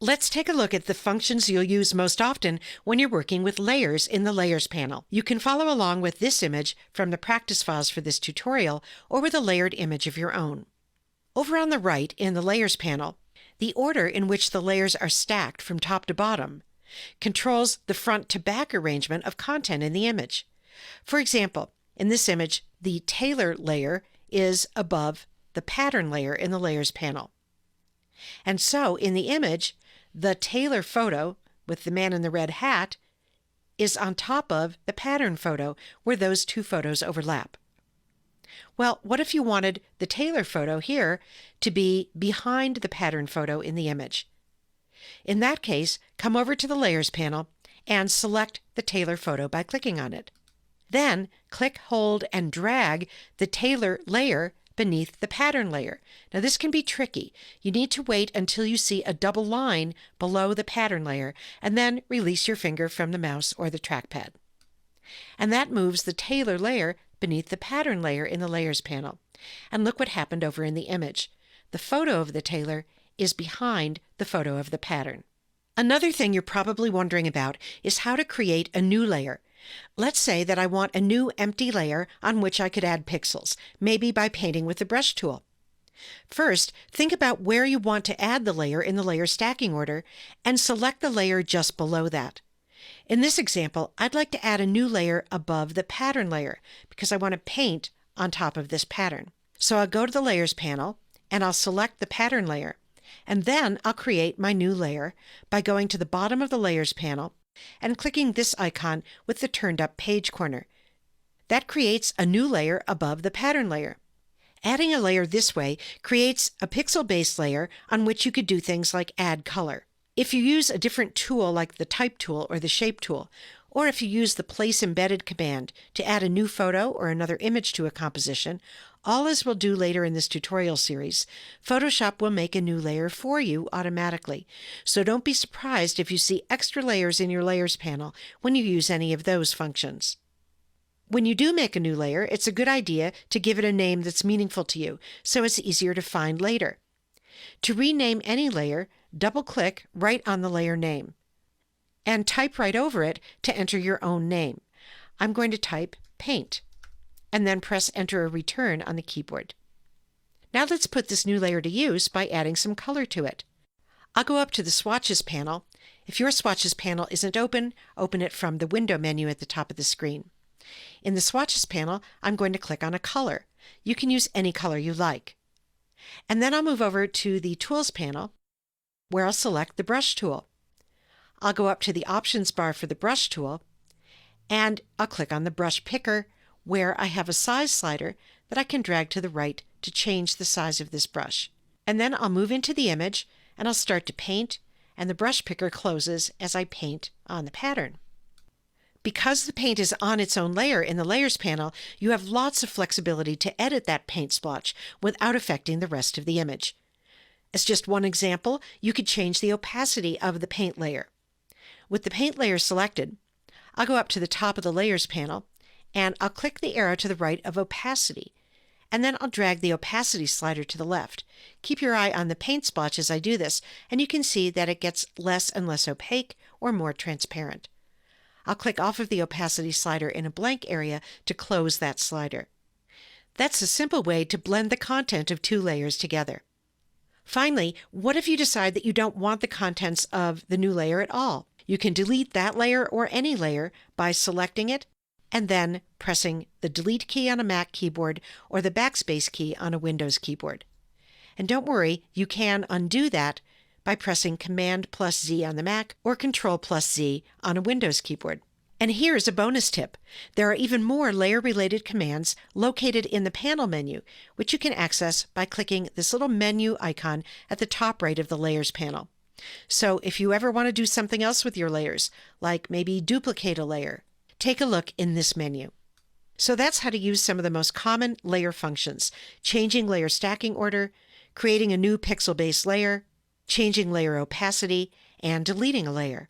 Let's take a look at the functions you'll use most often when you're working with layers in the Layers panel. You can follow along with this image from the practice files for this tutorial or with a layered image of your own. Over on the right in the Layers panel, the order in which the layers are stacked from top to bottom controls the front to back arrangement of content in the image. For example, in this image, the tailor layer is above the pattern layer in the Layers panel. And so in the image, the tailor photo with the man in the red hat is on top of the pattern photo where those two photos overlap. Well, what if you wanted the tailor photo here to be behind the pattern photo in the image? In that case, come over to the Layers panel and select the tailor photo by clicking on it. Then click, hold, and drag the tailor layer beneath the pattern layer. Now this can be tricky. You need to wait until you see a double line below the pattern layer and then release your finger from the mouse or the trackpad. And that moves the tailor layer beneath the pattern layer in the Layers panel. And look what happened over in the image. The photo of the tailor is behind the photo of the pattern. Another thing you're probably wondering about is how to create a new layer. Let's say that I want a new empty layer on which I could add pixels, maybe by painting with the brush tool. First, think about where you want to add the layer in the layer stacking order and select the layer just below that. In this example, I'd like to add a new layer above the pattern layer because I want to paint on top of this pattern. So I'll go to the Layers panel and I'll select the pattern layer, and then I'll create my new layer by going to the bottom of the Layers panel and clicking this icon with the turned up page corner. That creates a new layer above the pattern layer. Adding a layer this way creates a pixel-based layer on which you could do things like add color. If you use a different tool like the Type tool or the Shape tool, or if you use the Place Embedded command to add a new photo or another image to a composition, all as we'll do later in this tutorial series, Photoshop will make a new layer for you automatically. So don't be surprised if you see extra layers in your Layers panel when you use any of those functions. When you do make a new layer, it's a good idea to give it a name that's meaningful to you, so it's easier to find later. To rename any layer, double-click right on the layer name and type right over it to enter your own name. I'm going to type Paint, and then press Enter or Return on the keyboard. Now let's put this new layer to use by adding some color to it. I'll go up to the Swatches panel. If your Swatches panel isn't open, open it from the Window menu at the top of the screen. In the Swatches panel, I'm going to click on a color. You can use any color you like. And then I'll move over to the Tools panel, where I'll select the Brush tool. I'll go up to the Options bar for the Brush tool, and I'll click on the Brush Picker, where I have a size slider that I can drag to the right to change the size of this brush. And then I'll move into the image, and I'll start to paint, and the Brush Picker closes as I paint on the pattern. Because the paint is on its own layer in the Layers panel, you have lots of flexibility to edit that paint splotch without affecting the rest of the image. As just one example, you could change the opacity of the paint layer. With the paint layer selected, I'll go up to the top of the Layers panel, and I'll click the arrow to the right of Opacity, and then I'll drag the Opacity slider to the left. Keep your eye on the paint splotch as I do this, and you can see that it gets less and less opaque or more transparent. I'll click off of the Opacity slider in a blank area to close that slider. That's a simple way to blend the content of two layers together. Finally, what if you decide that you don't want the contents of the new layer at all? You can delete that layer or any layer by selecting it and then pressing the Delete key on a Mac keyboard or the Backspace key on a Windows keyboard. And don't worry, you can undo that by pressing Command+Z on the Mac or Control+Z on a Windows keyboard. And here's a bonus tip. There are even more layer-related commands located in the panel menu, which you can access by clicking this little menu icon at the top right of the Layers panel. So if you ever want to do something else with your layers, like maybe duplicate a layer, take a look in this menu. So that's how to use some of the most common layer functions: changing layer stacking order, creating a new pixel-based layer, changing layer opacity, and deleting a layer.